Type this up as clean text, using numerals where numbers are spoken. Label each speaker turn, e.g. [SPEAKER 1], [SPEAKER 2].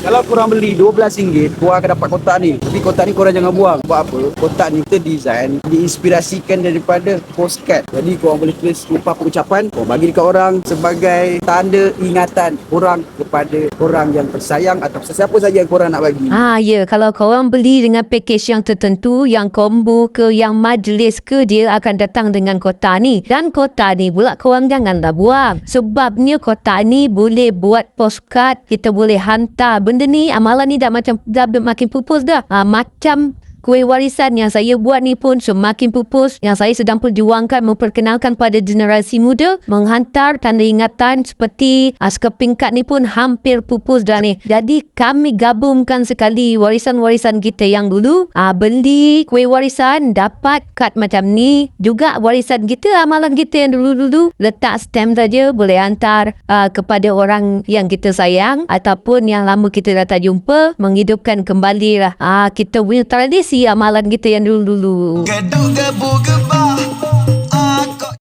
[SPEAKER 1] Kalau korang beli RM12, korang akan dapat kotak ni. Tapi kotak ni korang jangan buang. Sebab apa? Kotak ni kita design, diinspirasikan daripada postcard. Jadi korang boleh tulis upah pengucapan, korang bagi dekat orang sebagai tanda ingatan korang kepada orang yang tersayang atau sesiapa saja yang korang nak bagi.
[SPEAKER 2] Ya, kalau korang beli dengan package yang tertentu, yang combo ke, yang majlis ke, dia akan datang dengan kotak ni. Dan kotak ni pula korang janganlah buang. Sebabnya kotak ni boleh buat postcard, kita boleh hantar. Benda ni, amalan ni dah makin pupus dah. Macam kuih warisan yang saya buat ni pun semakin pupus, yang saya sedang perjuangkan memperkenalkan pada generasi muda, menghantar tanda ingatan seperti sekeping kad ni pun hampir pupus dah ni. Jadi kami gabungkan sekali warisan-warisan kita yang dulu, beli kuih warisan dapat kad macam ni, juga warisan kita, amalan kita yang dulu-dulu, letak stamp saja boleh hantar kepada orang yang kita sayang ataupun yang lama kita dah tak jumpa, menghidupkan kembali lah kita punya tradisi amalan kita yang dulu-dulu.
[SPEAKER 3] Gaduh gabu